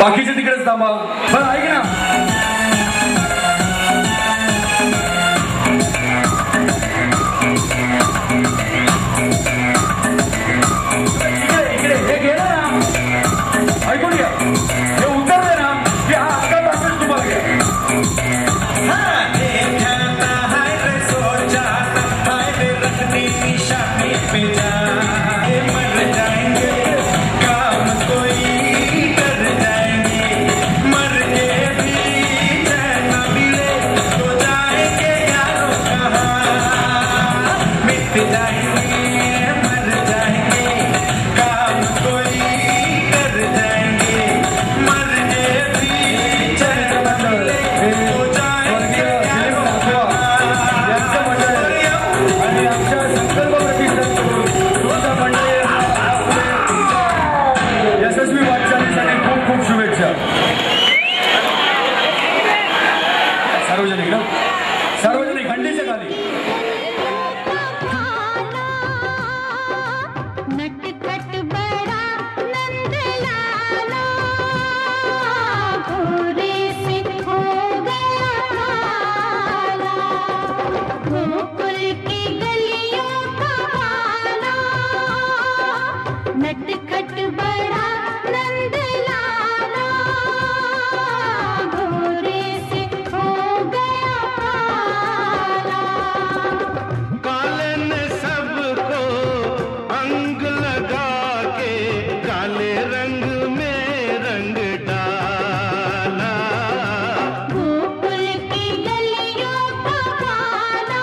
बाकीचे तिकडेच थांबा. बरं ऐक ना, इकडे हे घे ना, ऐकून घ्या. हे उतरले ना की हा अख्खा पॅकेज तुम्हाला घ्या. सार्वजनिक घंटीच्या खाली नटखट बड़ा नंद लाला घोड़े से हो गया काला गोकुल की गलियों का वाला नटखट बड़ा नंद लाला घोड़े से हो गया काला काले ने सबको अंग लगा के काले रंग में रंग डाला गोकुल की गलियों का काला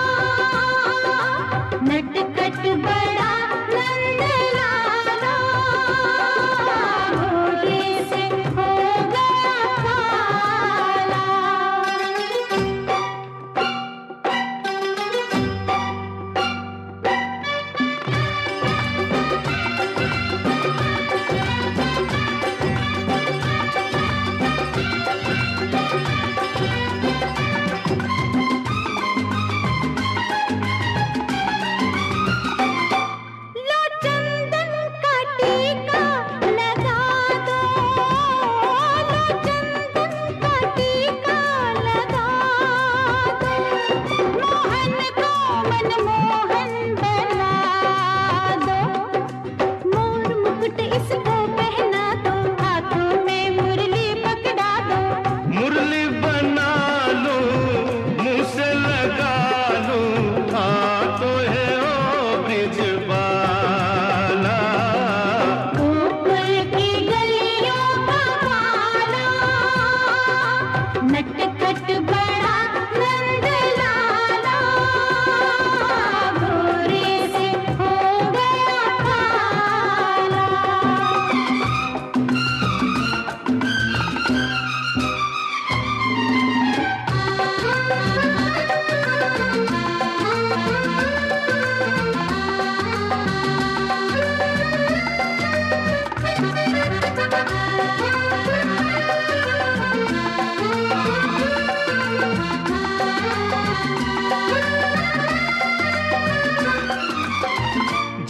नटखट बड़ा नंद लाला घोड़े से हो गया काला लो चंदन का टीका लगा दो लो चंदन का टीका लगा दो मोहन को मनमोहन बना दो मोर मुकुट इसको पहना दो हाथों में मुरली पकड़ा दो मुरली बना लूं मुंह से लगा लूं हाथों है ओ ब्रिजबाला गोकुल की गलियों का वाला नटखट बड़ा नंद लाला घोड़े से हो गया काला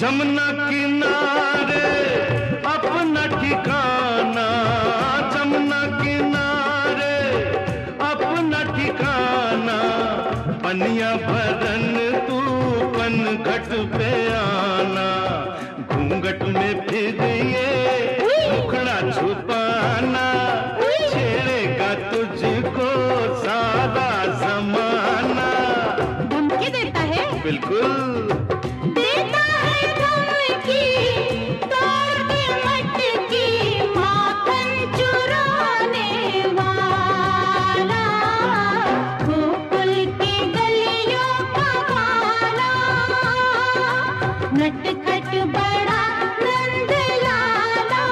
जमुना किनारे अपना ठिकाना जमुना किनारे अपना ठिकाना पनिया भरन तू पनघट पे आना घूंघट में फिर ये मुखड़ा छुपाना छेड़ेगा तुझको सारा जमाना धमकी देता है बिल्कुल देता है धमकी तोड़ के मटकी माखन चुराने वाला गोकुल की गलियों का वाला नटखट बड़ा नंद लाला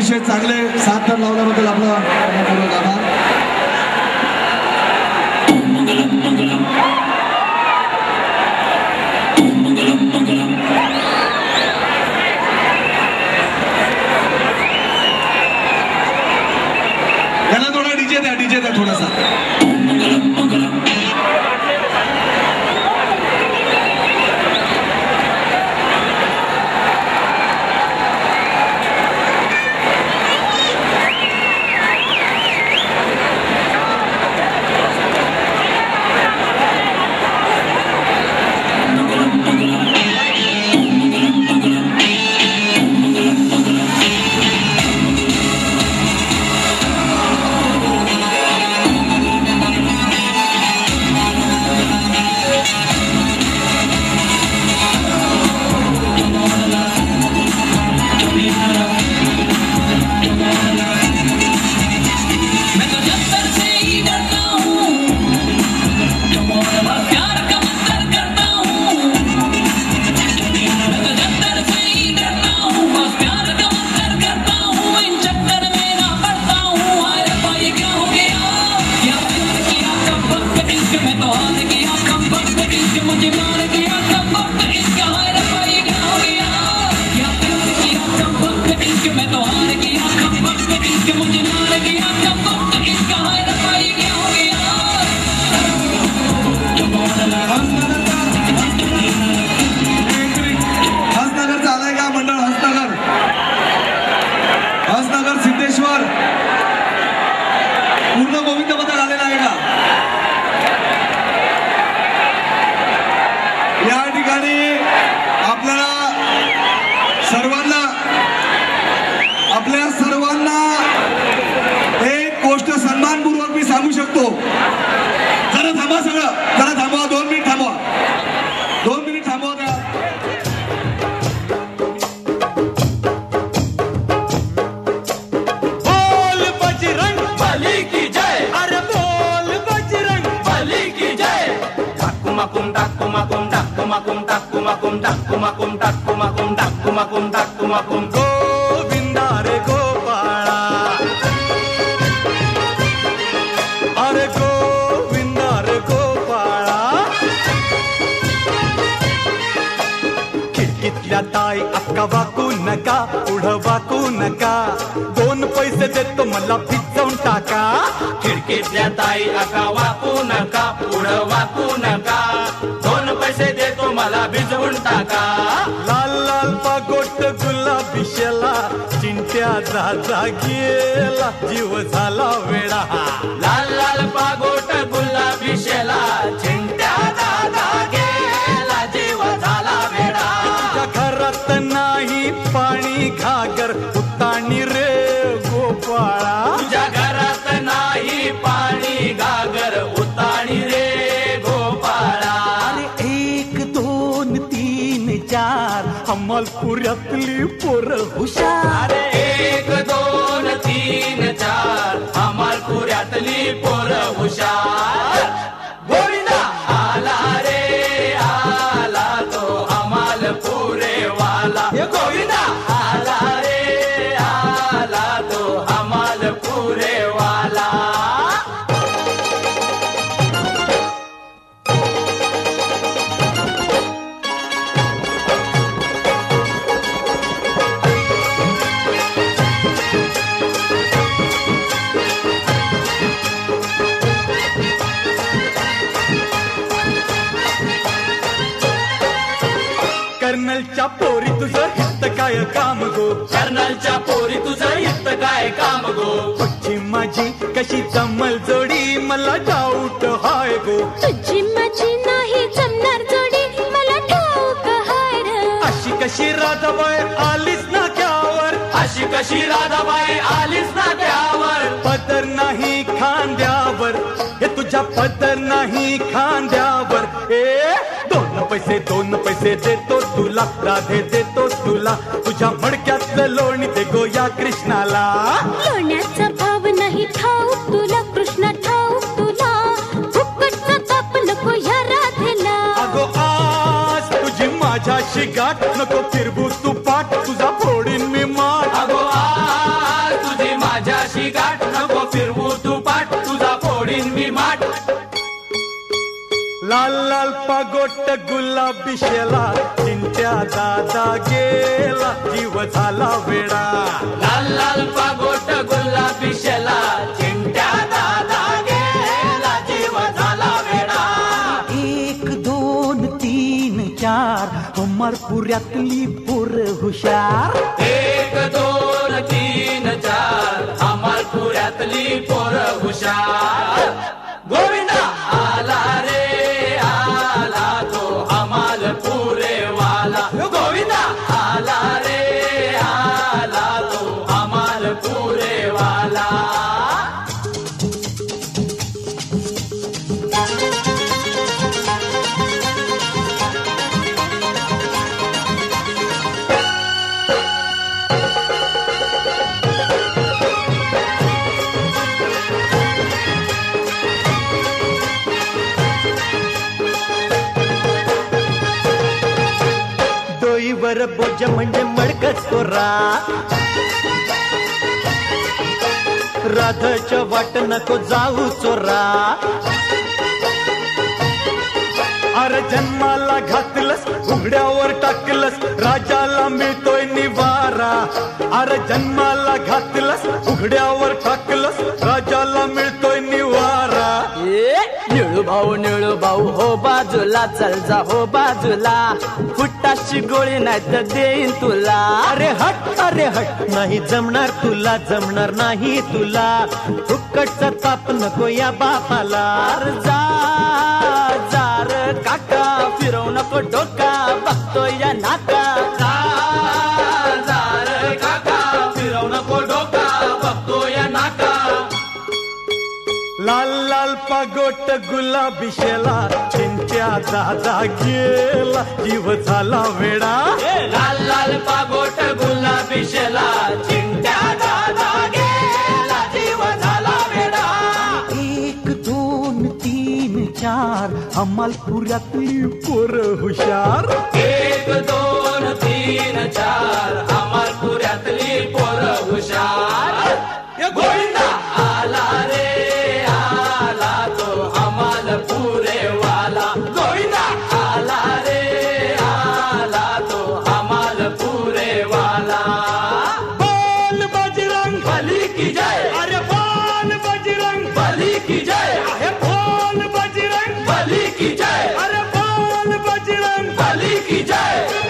अतिशय चांगले साथ तर लावल्याबद्दल आपला आभार. त्यांना थोडा डीजे द्या थोडासा. आपल्या सर्वांना एक गोष्ट सन्मानपूर्वक मी सांगू शकतो. जरा थांबा, जरा थांबवा, 2 मिनिट थांबवा, 2 मिनिट थांबवा द्या. बोल बजरंग बली की जय, अरे बोल बजरंग बली की जय. डाकुमाकुम डाकुमाकुम डाकुमाकुम डाकुमाकुम डाकुमाकुम डाकुमाकुम डाकुमाकुम डाकुमाकुम गोविंदा रे गोपाळा, अरे गोविंदा रे गोपाळा. खिडकीतल्या ताई अक्का वाकू नका, पुढं वाकू नका, 2 पैसे देतो मला भिजवून टाका. खिडकीतल्या ताई अका वाकू नका, पुढं वाकू नका, 2 पैसे देतो मला भिजवून टाका. लाल लाल पागोट गुलाबी शेला, चिंट्या जा गेला, जीव झाला वेडा. लाल लाल पागोट गुलाबी शेला, चिंट्या दादा गेला, जीव झाला वेडा. तुझ्या घरात नाही पाणी घागर, उताणी रे गोपाळा. तुझ्या घरात नाही पाणी घागर, उताणी रे गोपाळा. अरे 1 2 3 4 अमलपुरातली पोरं हुशार. अरे 1 2 3 4 अमलपुरातली पोरं हुशार. गोविंदा आला रे आला, तो अमलपुरे वाला. गोविंदा आला रे आला, तो अमलपुरे वाला. कर्नलच्या पोरी तुझं हित काय काम गो, कर्नलच्या पोरी तुझं हित काय काम गो. तुझी माझी कशी जमल जोडी मला डाऊट हाय गो. तुझी माझी नाही जमणार जोडी मला ठाऊक हाय रे. अशी कशी राधाबाई आलीस ना क्यावर, अशी कशी राधाबाई आलीस ना त्यावर. पदर नाही खांद्यावर, हे तुझ्या पदर नाही खांद्यावर. 2 पैसे देतो तुला, राधे देतो तुला, तुझ्या मडक्यातलं लोणी दे गो या कृष्णाला. लोण्याचा भाव नाही ठाऊक तुला, कृष्णा ठाऊक तुला, फुकटचा ताप नको ह्या राधेला. अगो आज तुझी माझ्याशी गाठ, नको फिरवू तू पाठ, तुझा फोडीन मी माठ. अगो लाल लाल पागोट गुलाबी शेला चिंट्या दादा गेला जीव झाला वेडा लाल लाल पागोट गुलाबी शेला चिंट्या दादा गेला जीव झाला वेडा 1 2 3 4 अमरपुऱ्यातली पोर हुशार 1 2 3 4 अमरपुऱ्यातली पोर हुशार गोविंदा आला रे आला तो अमरपुरे वाला गोविंदा आला रे आला तो अमरपुरे वाला डोईवर बोज म्हणजे मडकच कोरा राधाच्या वाट नको जाऊ चोरा अरे जन्माला घातलंस उघड्यावर टाकलंस राजाला मिळतोय निवारा अरे जन्माला घातलंस उघड्यावर टाकलंस राजाला मिळतोय निवारा निळू भाऊ हो बाजूला चल जा हो बाजूला फुटाशी गोळी नाही तर देईन तुला अरे हट नाही जमणार तुला जमणार नाही तुला फुकटचा ताप नको या बापाला जा जार काका फिरवू नको डोका बघतो या नाका जार काका फिरवू नको डोका बघतो या नाका लाल लाल पागोट गुलाबी शेला चिंट्या दादा गेला जीव झाला वेडा लाल लाल पागोट गुलाबी शेला चिंट्या दादा गेला जीव झाला वेडा 1 2 3 4 अमलपुऱ्यातली पोर हुशार 1 2 3 4 अमरपुऱ्यातली पोर हुशार गोविंदा आला रे आला तो अमरपुरे वाला गोविंदा आला रे आला तो अमरपुरे वाला बोल बजरंग बली की जय अरे बोल बजरंग बली की जय अरे बोल बजरंग बली की जय अरे बोल बजरंग बली की जय